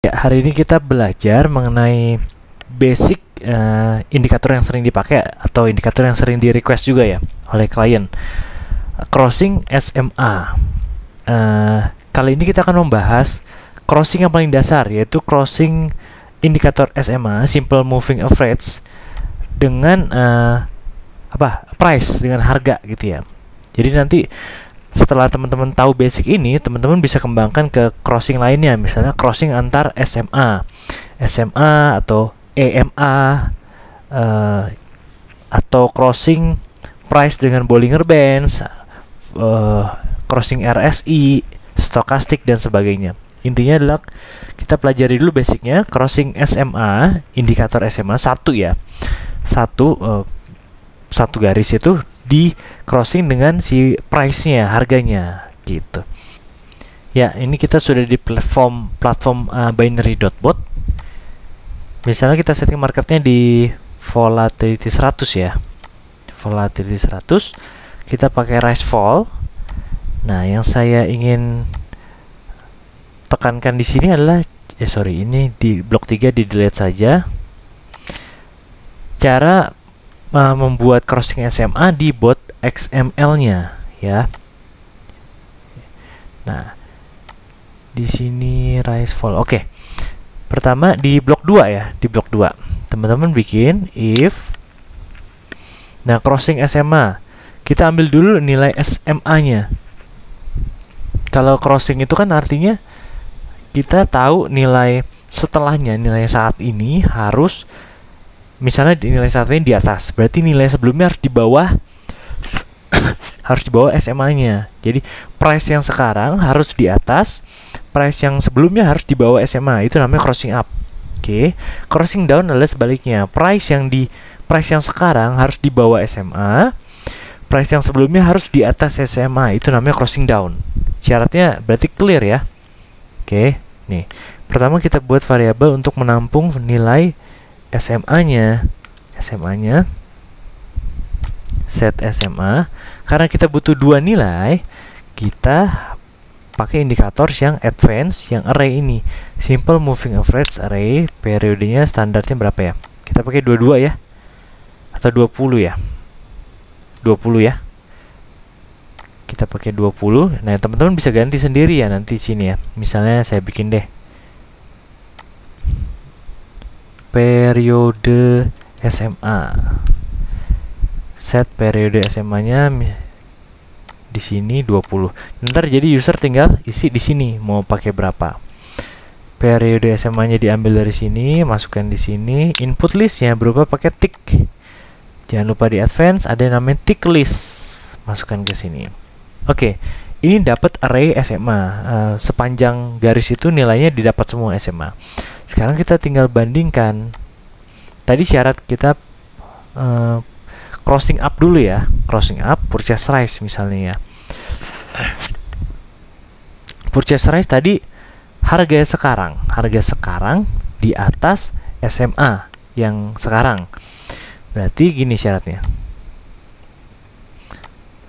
Ya, hari ini kita belajar mengenai basic indikator yang sering dipakai atau indikator yang sering di request juga ya oleh klien. Crossing SMA. Kali ini kita akan membahas crossing yang paling dasar, yaitu crossing indikator SMA, simple moving average, dengan price, dengan harga gitu ya. Jadi nanti setelah teman-teman tahu basic ini, teman-teman bisa kembangkan ke crossing lainnya, misalnya crossing antar SMA atau EMA, atau crossing price dengan Bollinger Bands, crossing RSI, stokastik dan sebagainya. Intinya adalah kita pelajari dulu basicnya crossing SMA, indikator SMA satu ya, satu garis itu di crossing dengan si price-nya, harganya gitu. Ya, ini kita sudah di platform binary.bot. Misalnya kita setting marketnya di volatility 100 ya. Volatility 100, kita pakai rise fall. Nah, yang saya ingin tekankan di sini adalah ini di blok 3 di delete saja. Cara membuat crossing SMA di bot XML-nya ya. Nah, di sini rise fall. Oke. Pertama di blok 2 ya, di blok 2. Teman-teman bikin if. Nah, crossing SMA. Kita ambil dulu nilai SMA-nya. Kalau crossing itu kan artinya kita tahu nilai setelahnya, nilai saat ini harus, misalnya nilai saat ini di atas, berarti nilai sebelumnya harus di bawah SMA-nya. Jadi price yang sekarang harus di atas, price yang sebelumnya harus di bawah SMA. Itu namanya crossing up. Oke. Crossing down adalah sebaliknya. Price yang sekarang harus di bawah SMA, price yang sebelumnya harus di atas SMA. Itu namanya crossing down. Syaratnya berarti clear ya. Oke. Nih, pertama kita buat variabel untuk menampung nilai SMA-nya, set SMA. Karena kita butuh dua nilai, kita pakai indikator yang advance, yang array ini, simple moving average array. Periodenya standarnya berapa ya? Kita pakai 22 ya, atau 20 ya, 20 ya. Kita pakai 20. Nah, teman-teman bisa ganti sendiri ya nanti sini ya. Misalnya saya bikin deh periode SMA, set periode SMA-nya di sini 20. Ntar jadi user tinggal isi di sini mau pakai berapa. Periode SMA-nya diambil dari sini, masukkan di sini. Input listnya berupa pakai tick. Jangan lupa di advance ada yang namanya tick list. Masukkan ke sini. Oke, ini dapat array SMA. Sepanjang garis itu nilainya didapat semua SMA. Sekarang kita tinggal bandingkan. Tadi syarat kita crossing up dulu ya. Crossing up, purchase price misalnya ya. Purchase price tadi harga sekarang di atas SMA yang sekarang. Berarti gini syaratnya.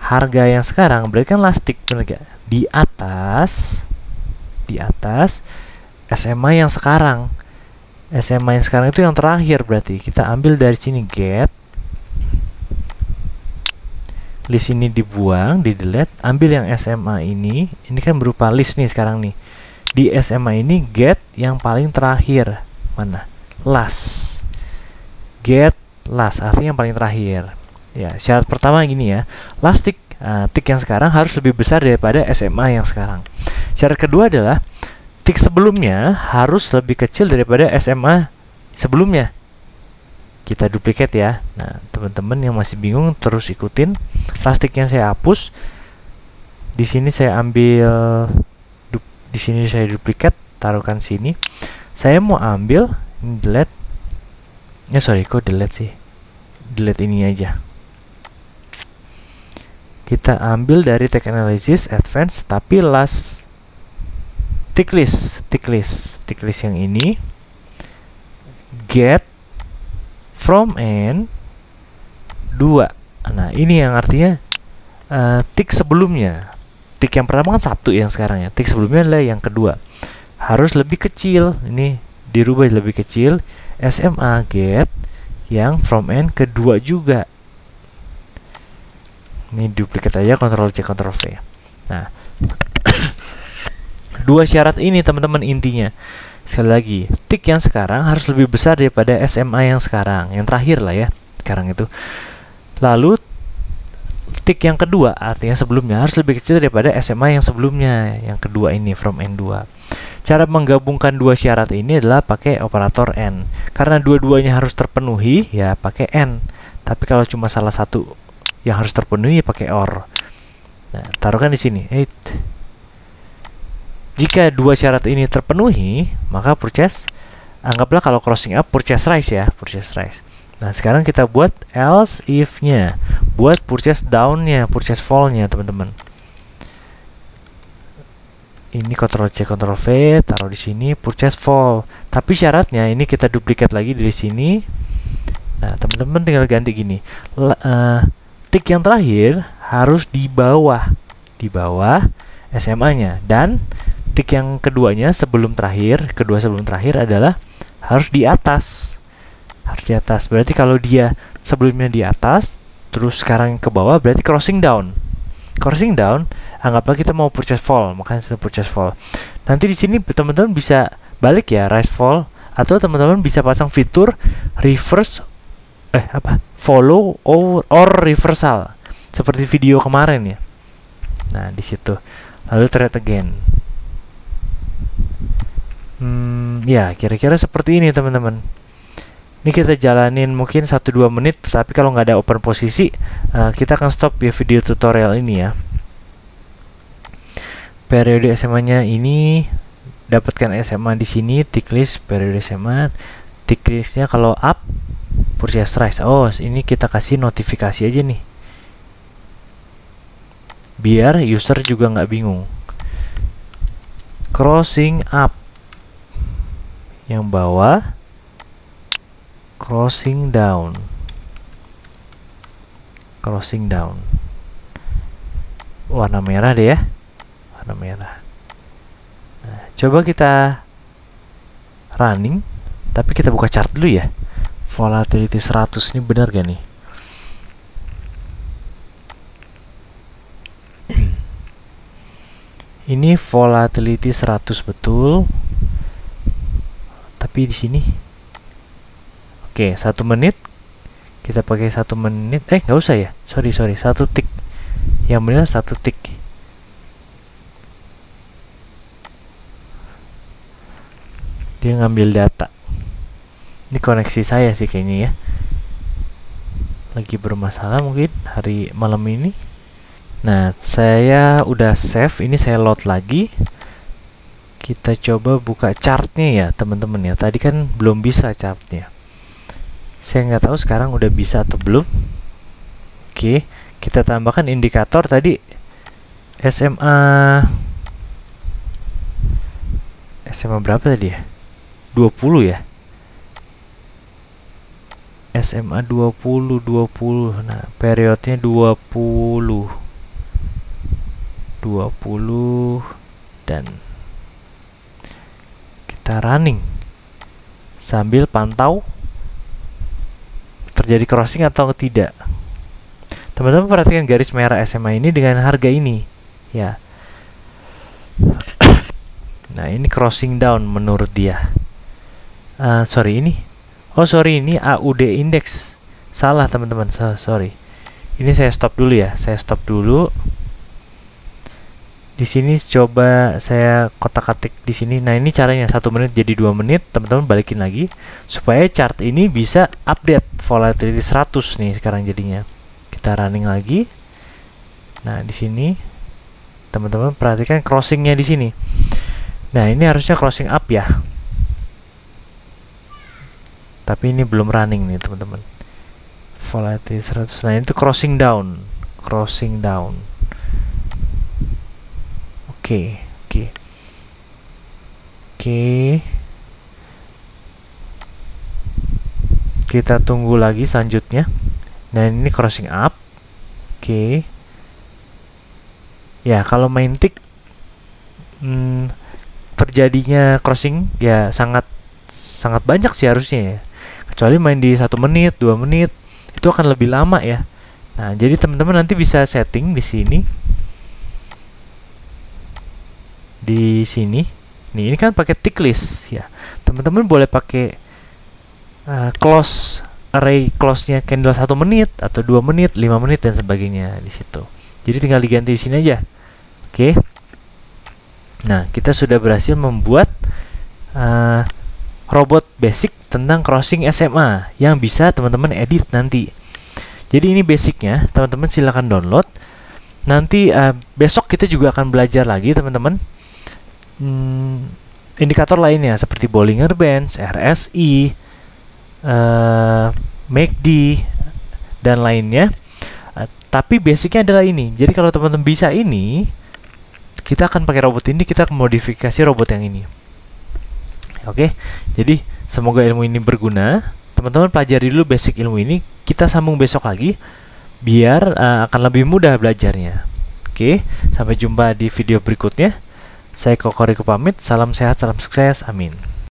Harga yang sekarang berarti kan last tick, benar gak? Di atas SMA yang sekarang. SMA yang sekarang itu yang terakhir, berarti kita ambil dari sini get. List ini dibuang, di delete, ambil yang SMA ini kan berupa list nih sekarang nih. Di SMA ini get yang paling terakhir. Mana? Last. Get last artinya yang paling terakhir. Ya, syarat pertama gini ya. Last tick, tick yang sekarang harus lebih besar daripada SMA yang sekarang. Syarat kedua adalah tick sebelumnya harus lebih kecil daripada SMA sebelumnya. Kita duplikat ya. Nah, teman-teman yang masih bingung terus ikutin. Last ticknya saya hapus. Di sini saya ambil, di sini saya duplikat, taruhkan sini. Saya mau ambil delete. Kok delete sih? Delete ini aja. Kita ambil dari tag analysis advance, tapi last tick list yang ini get from n 2. Nah, ini yang artinya tick sebelumnya. Tick yang pertama kan 1 yang sekarang ya. Tick sebelumnya adalah yang kedua. harus lebih kecil. Ini dirubah lebih kecil. SMA get yang from n kedua juga. Ini duplikat aja, Ctrl C Ctrl V. Nah, dua syarat ini teman-teman intinya. Sekali lagi, tick yang sekarang harus lebih besar daripada SMA yang sekarang, yang terakhir lah ya, sekarang itu. Lalu tick yang kedua, artinya sebelumnya, harus lebih kecil daripada SMA yang sebelumnya, yang kedua ini from N2. Cara menggabungkan dua syarat ini adalah pakai operator N. Karena dua-duanya harus terpenuhi, ya pakai N. Tapi kalau cuma salah satu yang harus terpenuhi, ya pakai OR. Nah, taruhkan di sini. Jika dua syarat ini terpenuhi, maka purchase, anggaplah kalau crossing up purchase rice ya, purchase rice. Nah, sekarang kita buat else if-nya, buat purchase down-nya, purchase fall-nya, teman-teman. Ini Ctrl C Ctrl V, taruh di sini purchase fall. Tapi syaratnya ini kita duplikat lagi dari sini. Nah, teman-teman tinggal ganti gini. Tick yang terakhir harus di bawah SMA-nya, dan tick yang keduanya sebelum terakhir, kedua sebelum terakhir adalah harus di atas. Harus di atas. Berarti kalau dia sebelumnya di atas, terus sekarang ke bawah, berarti crossing down. Crossing down, anggaplah kita mau purchase fall, makanya kita purchase fall. Nanti di sini teman-teman bisa balik ya, rise fall, atau teman-teman bisa pasang fitur reverse follow or reversal seperti video kemarin ya. Nah, di situ. Lalu trade again. Ya, kira-kira seperti ini teman-teman. Ini kita jalanin mungkin 1-2 menit, tapi kalau nggak ada open posisi, kita akan stop ya video tutorial ini ya. Periode SMA-nya ini, dapatkan SMA di sini, tick list periode SMA, tick list-nya kalau up, purchase rice. Oh, ini kita kasih notifikasi aja nih, biar user juga nggak bingung. Crossing up, yang bawah crossing down. Crossing down. Warna merah deh ya. Warna merah. Nah, coba kita running, tapi kita buka chart dulu ya. Volatility 100 ini benar gak nih? Ini volatility 100 betul. Tapi di sini oke, 1 menit kita pakai 1 menit. Nggak usah ya, sorry 1 tick. Yang benar 1 tick. Dia ngambil data. Ini koneksi saya sih kayaknya ya, lagi bermasalah mungkin hari malam ini. Nah, saya udah save. Ini saya load lagi. Kita coba buka chartnya ya teman-teman ya. Tadi kan belum bisa chartnya. Saya nggak tahu sekarang udah bisa atau belum. Oke, kita tambahkan indikator tadi SMA berapa tadi ya? 20 ya. SMA 20. Nah, periodnya 20 dan kita running sambil pantau terjadi crossing atau tidak. Teman-teman perhatikan garis merah SMA ini dengan harga ini ya. Nah, ini crossing down menurut dia. Ini AUD index. Salah teman-teman, sorry. Ini saya stop dulu ya. Di sini coba saya kotak-katik di sini. Nah, ini caranya 1 menit jadi 2 menit. Teman-teman balikin lagi supaya chart ini bisa update volatility 100 nih sekarang jadinya. Kita running lagi. Nah, di sini teman-teman perhatikan crossingnya di sini. Nah, ini harusnya crossing up ya. Tapi ini belum running nih, teman-teman. Volatility 100. Nah, itu crossing down. Oke. Kita tunggu lagi selanjutnya. Nah, ini crossing up. Ya, kalau main tick terjadinya crossing ya sangat banyak sih harusnya ya. Kecuali main di 1 menit, 2 menit, itu akan lebih lama ya. Nah, jadi teman-teman nanti bisa setting di sini. Di sini. Nih, ini kan pakai tick list ya. Teman-teman boleh pakai close array close-nya candle 1 menit atau 2 menit, 5 menit dan sebagainya di situ. Jadi tinggal diganti di sini aja. Oke. Nah, kita sudah berhasil membuat robot basic tentang crossing SMA yang bisa teman-teman edit nanti. Jadi ini basicnya, teman-teman silahkan download. Nanti besok kita juga akan belajar lagi teman-teman indikator lainnya seperti Bollinger Bands, RSI, MACD dan lainnya. Tapi basicnya adalah ini. Jadi kalau teman-teman bisa ini, kita akan pakai robot ini, kita akan modifikasi robot yang ini. Oke, jadi semoga ilmu ini berguna. Teman-teman pelajari dulu basic ilmu ini. Kita sambung besok lagi, biar akan lebih mudah belajarnya. Oke, sampai jumpa di video berikutnya. Saya Koko Riko pamit. Salam sehat, salam sukses. Amin.